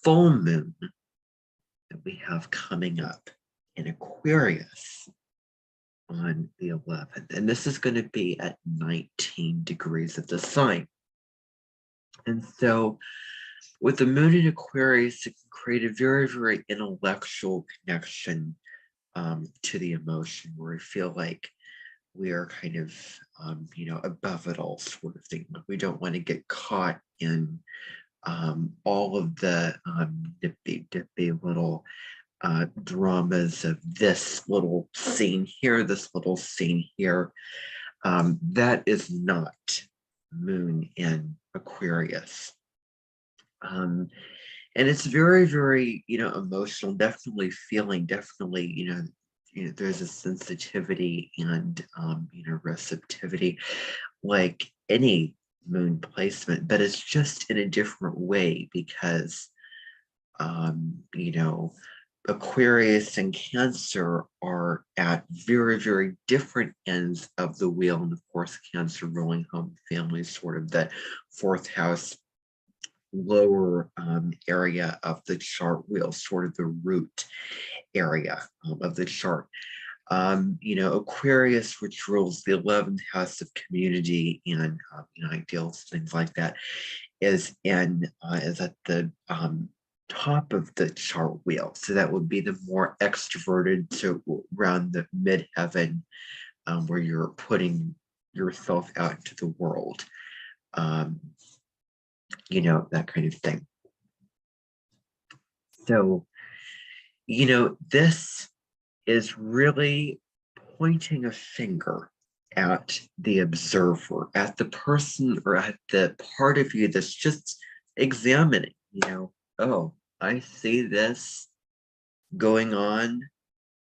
full moon that we have coming up in Aquarius on the 11th. And this is going to be at 19 degrees of the sign. And so with the moon in Aquarius, it can create a very, very intellectual connection to the emotion, where we feel like we are kind of, above it all sort of thing. We don't want to get caught in all of the dippy little dramas of this little scene here, this little scene here. That is not moon in Aquarius. And it's very, very, emotional, definitely feeling, definitely, there's a sensitivity and, receptivity like any moon placement, but it's just in a different way because, Aquarius and Cancer are at very, very different ends of the wheel. And of course, Cancer ruling home family, sort of that fourth house lower area of the chart wheel, sort of the root area of the chart. Aquarius, which rules the 11th house of community and ideals, things like that, is at the top of the chart wheel. So that would be the more extroverted, so around the midheaven, where you're putting yourself out into the world. That kind of thing. So, this is really pointing a finger at the observer, at the person or at the part of you that's just examining, oh, I see this going on.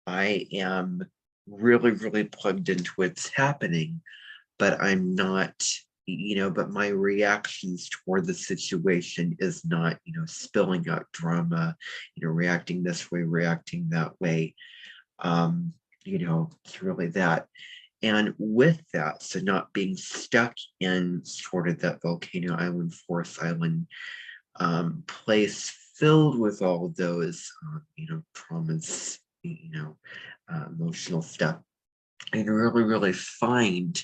I am really, really plugged into what's happening, but I'm not, but my reactions toward the situation is not, spilling out drama, reacting this way, reacting that way. It's really that. And with that, so not being stuck in sort of that volcano island, forest island place filled with all of those, traumas, emotional stuff, and really, really find,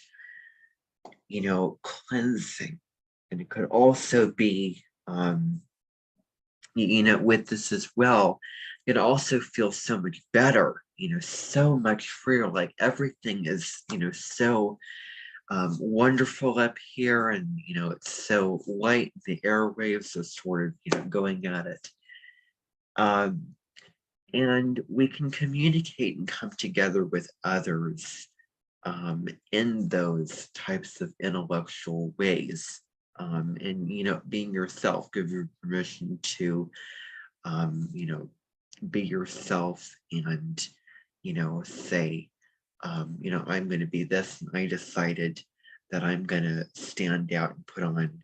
cleansing. And it could also be, with this as well, it also feels so much better, so much freer, like everything is, so wonderful up here, and it's so light, the airwaves are sort of going at it, and we can communicate and come together with others in those types of intellectual ways, and being yourself, give you permission to be yourself, and say, I'm going to be this, and I decided that I'm going to stand out and put on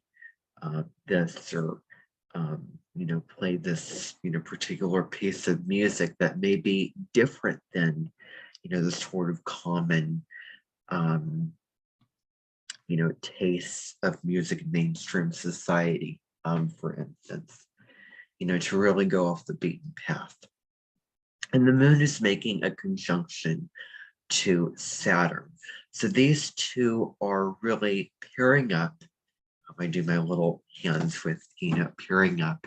this, or play this particular piece of music that may be different than the sort of common tastes of music in mainstream society, for instance, to really go off the beaten path. And the moon is making a conjunction to Saturn. So these two are really pairing up. I do my little hands with, pairing up.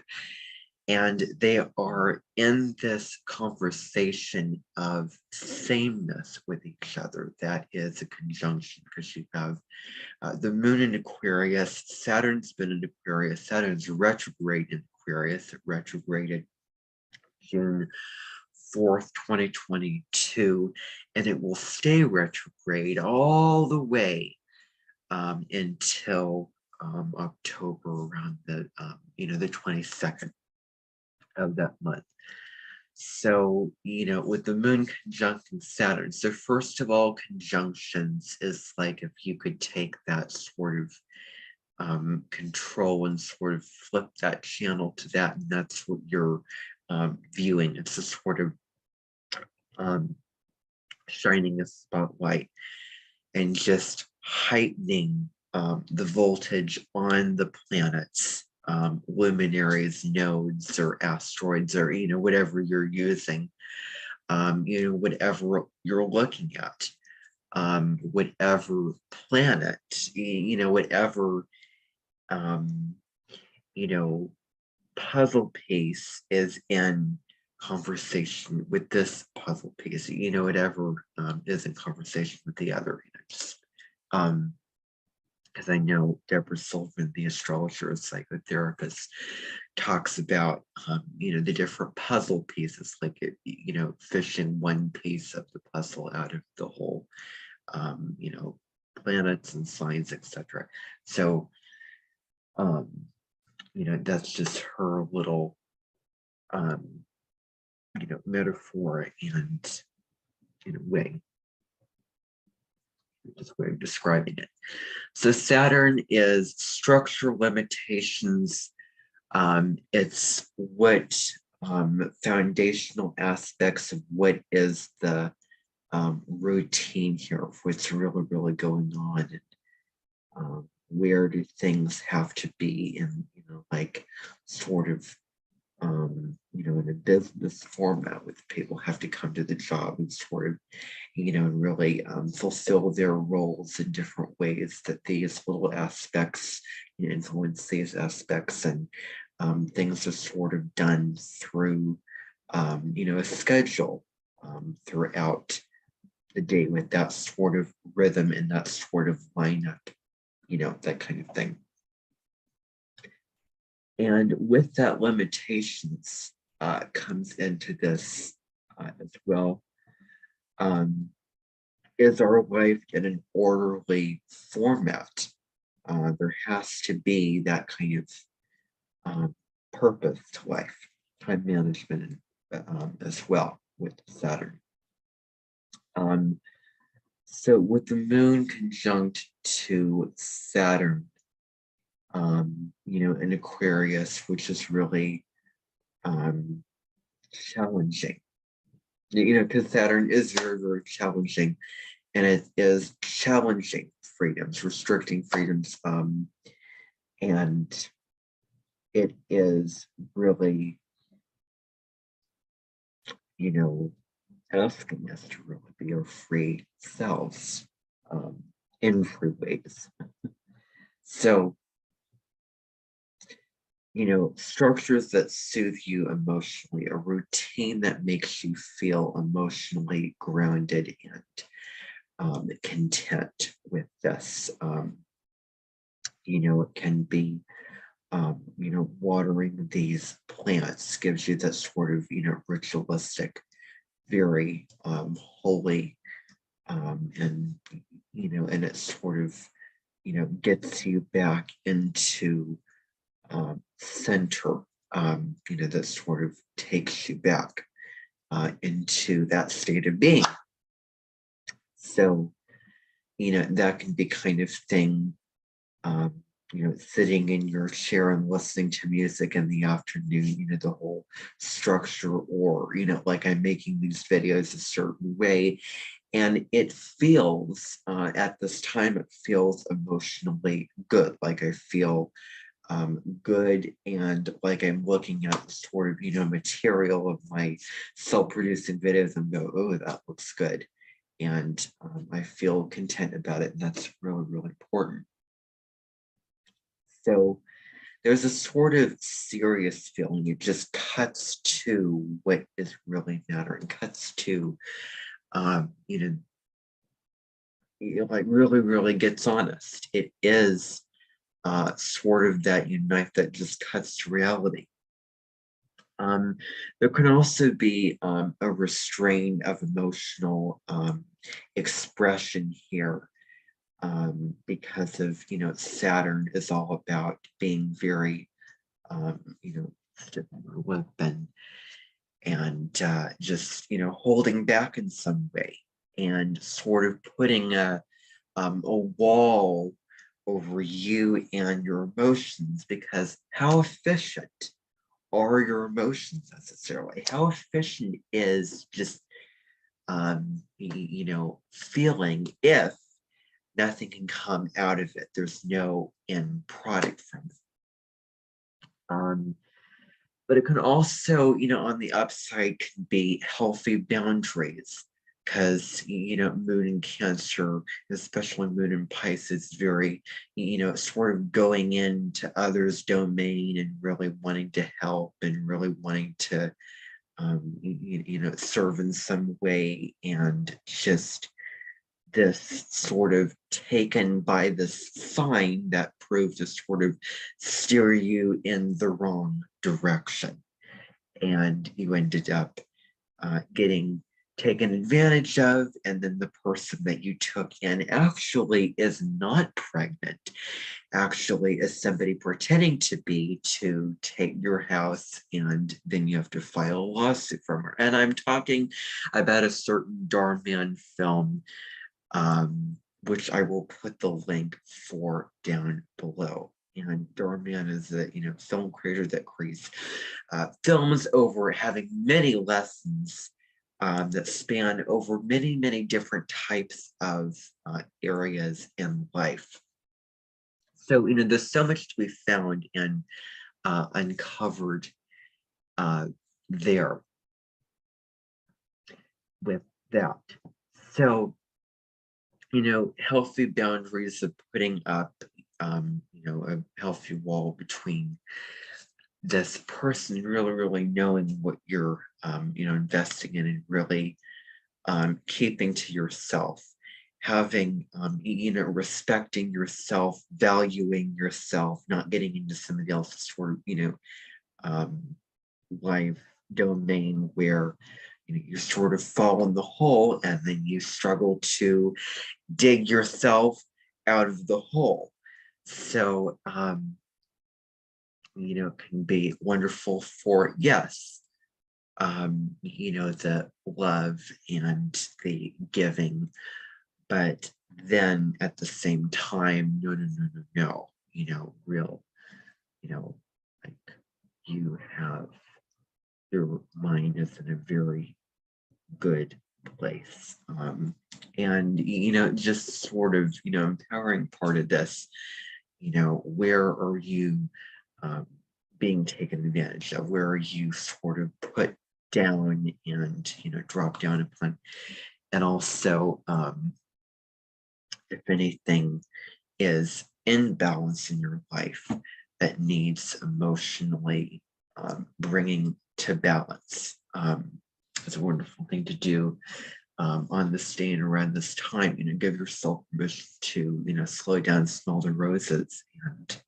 And they are in this conversation of sameness with each other. That is a conjunction, because you have the moon in Aquarius, Saturn's been in Aquarius, Saturn's retrograde in Aquarius, it retrograded June 4th, 2022, and it will stay retrograde all the way until October, around the the 22nd of that month. So, with the moon conjuncting Saturn, so first of all, conjunctions is like if you could take that sort of control and sort of flip that channel to that, and that's what you're viewing. It's a sort of shining a spotlight and just heightening the voltage on the planets luminaries, nodes, or asteroids, or whatever you're using, whatever you're looking at, whatever planet, whatever puzzle piece is in conversation with this puzzle piece, whatever is in conversation with the other, just because I know Deborah Silverman, the astrologer and psychotherapist, talks about, the different puzzle pieces, like, fishing one piece of the puzzle out of the whole, planets and signs, etc. So, that's just her little, metaphor and, way, just way of describing it. So Saturn is structure limitations. It's what foundational aspects of what is the routine here, of what's really, really going on, and where do things have to be in, like sort of, in a business format, with people have to come to the job and sort of, and really fulfill their roles in different ways, that these little aspects influence these aspects, and things are sort of done through, a schedule throughout the day, with that sort of rhythm and that sort of lineup, that kind of thing. And with that limitations comes into this as well. Is our life in an orderly format? There has to be that kind of purpose to life, time management as well with Saturn. So with the moon conjunct to Saturn, in Aquarius, which is really challenging, because Saturn is very, very challenging, and it is challenging freedoms, restricting freedoms, and it is really, asking us to really be our free selves in free ways. So, structures that soothe you emotionally, a routine that makes you feel emotionally grounded and content with this. It can be, watering these plants gives you that sort of, ritualistic, very holy, and, and it sort of, gets you back into center, that sort of takes you back into that state of being. So, that can be kind of thing, sitting in your chair and listening to music in the afternoon, the whole structure, or, like I'm making these videos a certain way, and it feels, at this time, it feels emotionally good. Like I feel good, and like I'm looking at the sort of, material of my self-producing videos and go, oh, that looks good. And I feel content about it. And that's really, really important. So there's a sort of serious feeling. It just cuts to what is really mattering, cuts to, like really, really gets honest. It is sort of that knife that just cuts to reality. There can also be a restraint of emotional expression here, because of, Saturn is all about being very, stiff on our lip, and just, holding back in some way, and sort of putting a wall over you and your emotions, because how efficient are your emotions necessarily? How efficient is just, feeling, if nothing can come out of it? There's no end product from it. Um, but it can also, on the upside can be healthy boundaries because, moon in Cancer, especially moon in Pisces, very, sort of going into others' domain and really wanting to help and really wanting to, serve in some way, and just this sort of taken by this sign that proved to sort of steer you in the wrong direction. And you ended up getting taken advantage of, and then the person that you took in actually is not pregnant, actually is somebody pretending to be, to take your house, and then you have to file a lawsuit from her. And I'm talking about a certain Darman film, which I will put the link for down below. And Darman is a film creator that creates films over having many lessons that span over many, many different types of areas in life. So, there's so much to be found and uncovered there with that. So, healthy boundaries of putting up, a healthy wall between this person, really, really knowing what you're, investing in, and really keeping to yourself, having, respecting yourself, valuing yourself, not getting into somebody else's sort of, life domain where you sort of fall in the hole and then you struggle to dig yourself out of the hole. So, can be wonderful for, yes, the love and the giving, but then at the same time, no, real, like you have, your mind is in a very good place. And, just sort of, empowering part of this, where are you being taken advantage of? Where are you sort of put down and, drop down upon? And also, if anything is imbalance in your life that needs emotionally bringing to balance, it's a wonderful thing to do on this day and around this time. Give yourself permission to, slow down, smell the roses, and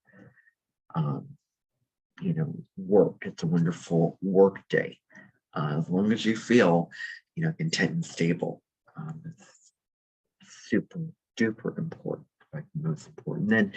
work. It's a wonderful work day. As long as you feel, content and stable, it's super duper important, like most important. And then